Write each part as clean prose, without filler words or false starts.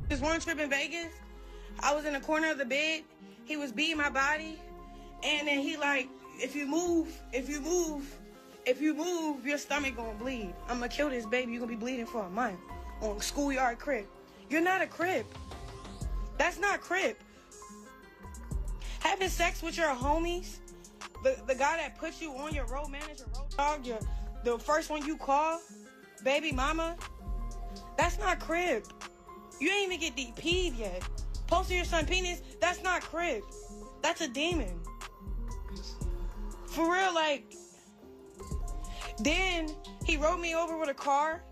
This one trip in Vegas, I was in the corner of the bed. He was beating my body. And then he like, if you move, your stomach gonna bleed. I'm gonna kill this baby. You're gonna be bleeding for a month on schoolyard crib. You're not a crib. That's not crib. Having sex with your homies, the guy that puts you on your road manager, road dog, the first one you call, baby mama, that's not crib. You ain't even get DP'd yet. Posting your son penis, that's not crib. That's a demon. For real, like, then he rode me over with a car.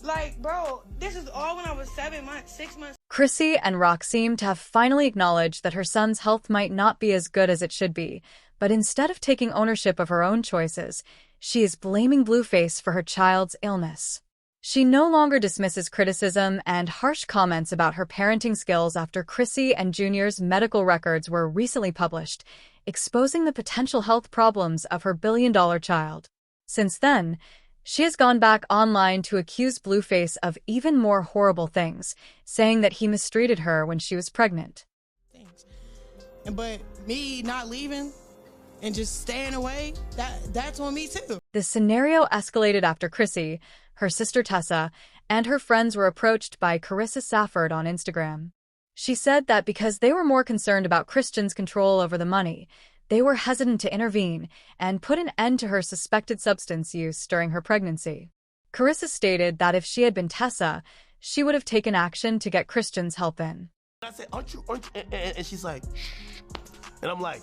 Like, bro, this is all when I was 7 months, 6 months. Chrissy and Rock seem to have finally acknowledged that her son's health might not be as good as it should be, but instead of taking ownership of her own choices, she is blaming Blueface for her child's illness. She no longer dismisses criticism and harsh comments about her parenting skills after Chrissy and Junior's medical records were recently published, exposing the potential health problems of her billion-dollar child. Since then, she has gone back online to accuse Blueface of even more horrible things, saying that he mistreated her when she was pregnant. But me not leaving and just staying away, that's on me too. The scenario escalated after Chrissy, her sister Tessa, and her friends were approached by Carissa Safford on Instagram. She said that because they were more concerned about Christian's control over the money, they were hesitant to intervene and put an end to her suspected substance use during her pregnancy. Carissa stated that if she had been Tessa, she would have taken action to get Christian's help in. I said, aren't you? And she's like, shh. And I'm like,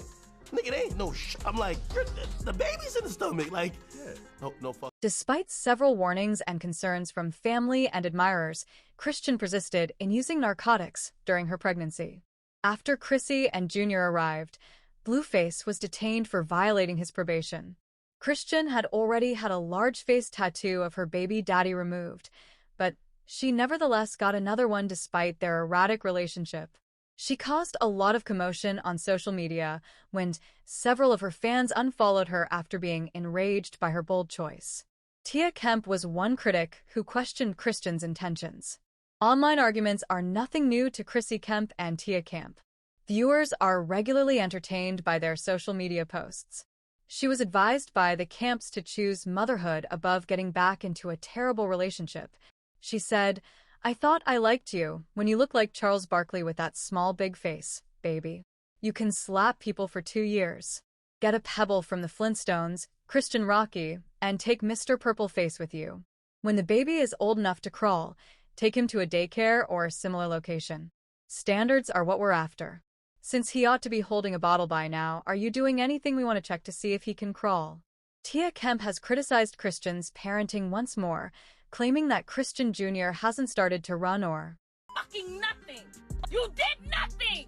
nigga, they ain't no shh. I'm like, the baby's in the stomach. Like, yeah. No fuck. Despite several warnings and concerns from family and admirers, Christian persisted in using narcotics during her pregnancy. After Chrissy and Junior arrived, Blueface was detained for violating his probation. Christian had already had a large face tattoo of her baby daddy removed, but she nevertheless got another one despite their erratic relationship. She caused a lot of commotion on social media when several of her fans unfollowed her after being enraged by her bold choice. Tia Kemp was one critic who questioned Christian's intentions. Online arguments are nothing new to Chrissy Kemp and Tia Kemp. Viewers are regularly entertained by their social media posts. She was advised by the Kemps to choose motherhood above getting back into a terrible relationship. She said, "I thought I liked you when you look like Charles Barkley with that small big face, baby. You can slap people for 2 years. Get a pebble from the Flintstones, Christian Rocky, and take Mr. Purple Face with you. When the baby is old enough to crawl, take him to a daycare or a similar location. Standards are what we're after. Since he ought to be holding a bottle by now, are you doing anything we want to check to see if he can crawl?" Tia Kemp has criticized Christian's parenting once more, claiming that Christian Jr. hasn't started to run or fucking nothing. You did nothing.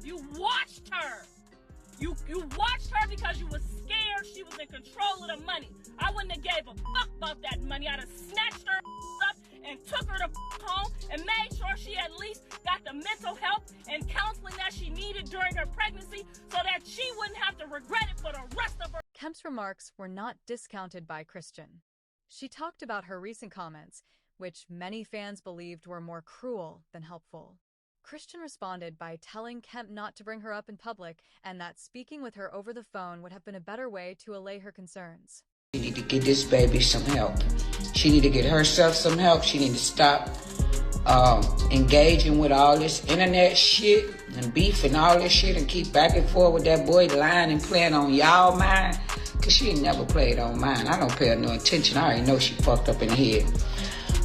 You watched her. You watched her because you were scared she was in control of the money. I wouldn't have gave a fuck about that money. I'd have snatched her up and took her to home and made sure she at least got the mental help and counseling that she needed during her pregnancy so that she wouldn't have to regret it for the rest of her. Kemp's remarks were not discounted by Christian. She talked about her recent comments, which many fans believed were more cruel than helpful. Christian responded by telling Kemp not to bring her up in public and that speaking with her over the phone would have been a better way to allay her concerns. She need to get this baby some help. She need to get herself some help. She need to stop engaging with all this internet shit and beef and all this shit and keep back and forth with that boy lying and playing on y'all mind. Cause she ain't never played on mine. I don't pay her no attention. I already know she fucked up in the head.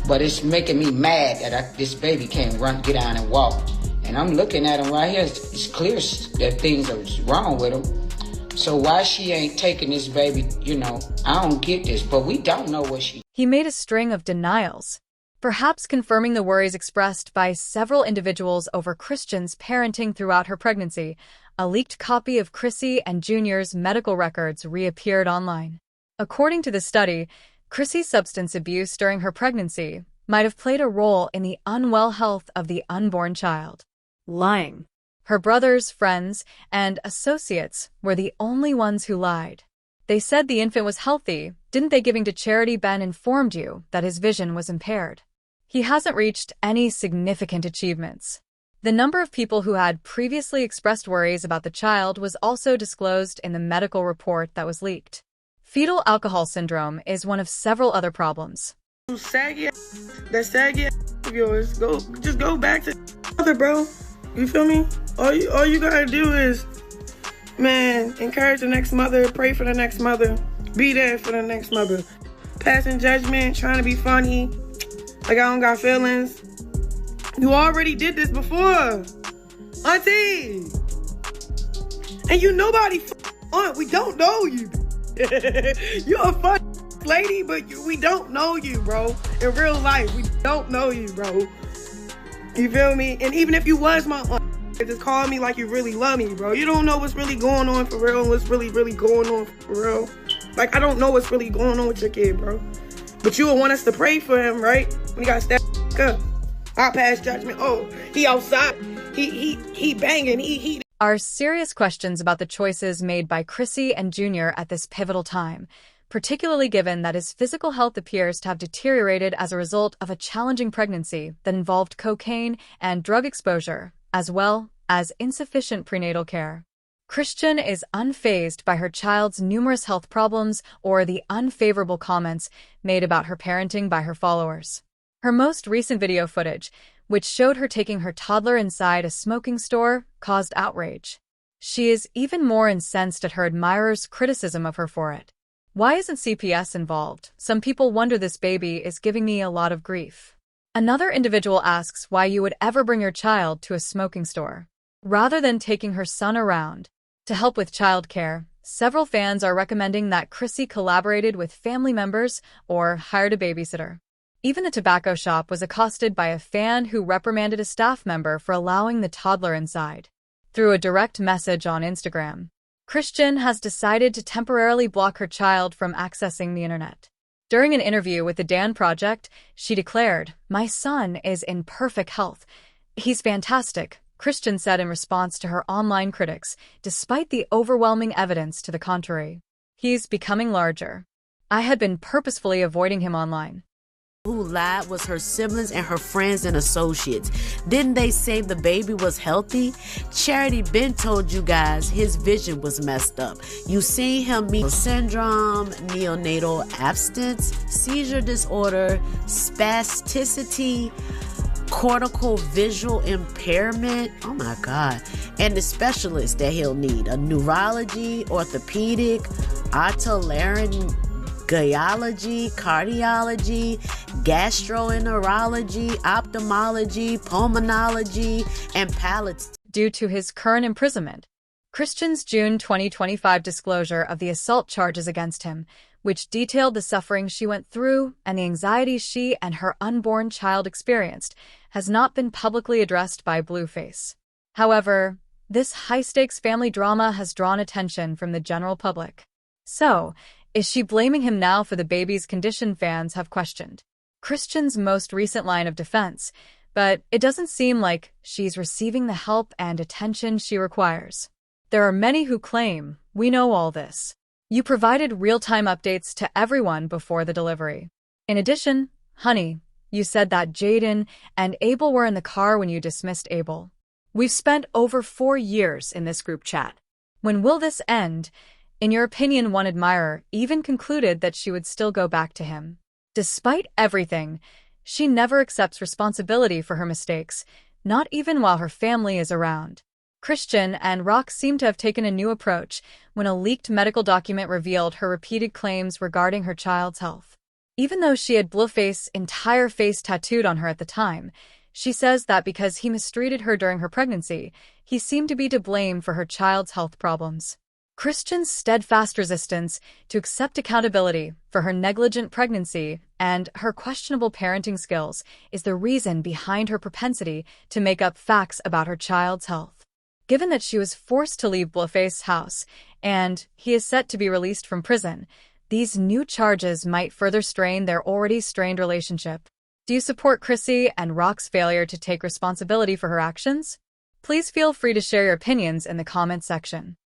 But it's making me mad that this baby can't run, get down and walk. And I'm looking at him right here. It's clear that things are wrong with him. So why she ain't taking this baby, I don't get this. But we don't know what she... He made a string of denials, perhaps confirming the worries expressed by several individuals over Christian's parenting throughout her pregnancy. A leaked copy of Chrissy and Junior's medical records reappeared online. According to the study, Chrissy's substance abuse during her pregnancy might have played a role in the unwell health of the unborn child. Lying. Her brothers, friends, and associates were the only ones who lied. They said the infant was healthy. Didn't they? Giving to charity. Ben informed you that his vision was impaired. he hasn't reached any significant achievements. The number of people who had previously expressed worries about the child was also disclosed in the medical report that was leaked. Fetal alcohol syndrome is one of several other problems. Saggy, that saggy of yours, just go back to mother, bro. You feel me? All you gotta do is, man, encourage the next mother, pray for the next mother, be there for the next mother. Passing judgment, trying to be funny, like I don't got feelings. You already did this before, auntie. And you nobody aunt. We don't know you. You're a fun lady, but we don't know you, bro. In real life, we don't know you, bro. You feel me? And even if you was my aunt, just call me like you really love me, bro. You don't know what's really going on for real and what's really going on for real. Like, I don't know what's really going on with your kid, bro. But you would want us to pray for him, right? When he got stepped up. I pass judgment. Oh, he outside. He banging. He. Are serious questions about the choices made by Chrissy and Junior at this pivotal time, particularly given that his physical health appears to have deteriorated as a result of a challenging pregnancy that involved cocaine and drug exposure, as well as insufficient prenatal care. Chrisean is unfazed by her child's numerous health problems or the unfavorable comments made about her parenting by her followers. Her most recent video footage, which showed her taking her toddler inside a smoking store, caused outrage. She is even more incensed at her admirers' criticism of her for it. Why isn't CPS involved? Some people wonder this baby is giving me a lot of grief. Another individual asks why you would ever bring your child to a smoking store. Rather than taking her son around to help with childcare, several fans are recommending that Chrissy collaborated with family members or hired a babysitter. Even the tobacco shop was accosted by a fan who reprimanded a staff member for allowing the toddler inside. Through a direct message on Instagram, Chrisean has decided to temporarily block her child from accessing the internet. During an interview with the Dan Project, she declared, "My son is in perfect health. He's fantastic," Chrisean said in response to her online critics, despite the overwhelming evidence to the contrary. "He's becoming larger. I had been purposefully avoiding him online." Who lied was her siblings and her friends and associates. Didn't they say the baby was healthy? Charity Ben told you guys his vision was messed up. You seen him meet syndrome, neonatal abstinence, seizure disorder, spasticity, cortical visual impairment. Oh my God. And the specialists that he'll need: a neurology, orthopedic, otolaryngology, cardiology, gastroenterology, ophthalmology, pulmonology, and palliative. Due to his current imprisonment, Chrisean's June 2025 disclosure of the assault charges against him, which detailed the suffering she went through and the anxiety she and her unborn child experienced, has not been publicly addressed by Blueface. However, this high-stakes family drama has drawn attention from the general public. So, is she blaming him now for the baby's condition? Fans have questioned Chrisean's most recent line of defense, but it doesn't seem like she's receiving the help and attention she requires. There are many who claim, "We know all this. You provided real-time updates to everyone before the delivery. In addition, honey, you said that Jaden and Abel were in the car when you dismissed Abel. We've spent over 4 years in this group chat. When will this end?" In your opinion, one admirer even concluded that she would still go back to him. Despite everything, she never accepts responsibility for her mistakes, not even while her family is around. Chrisean and Rock seem to have taken a new approach when a leaked medical document revealed her repeated claims regarding her child's health. Even though she had Blueface's entire face tattooed on her at the time, she says that because he mistreated her during her pregnancy, he seemed to be to blame for her child's health problems. Chrisean's steadfast resistance to accept accountability for her negligent pregnancy and her questionable parenting skills is the reason behind her propensity to make up facts about her child's health. Given that she was forced to leave Blueface's house and he is set to be released from prison, these new charges might further strain their already strained relationship. Do you support Chrissy and Rock's failure to take responsibility for her actions? Please feel free to share your opinions in the comments section.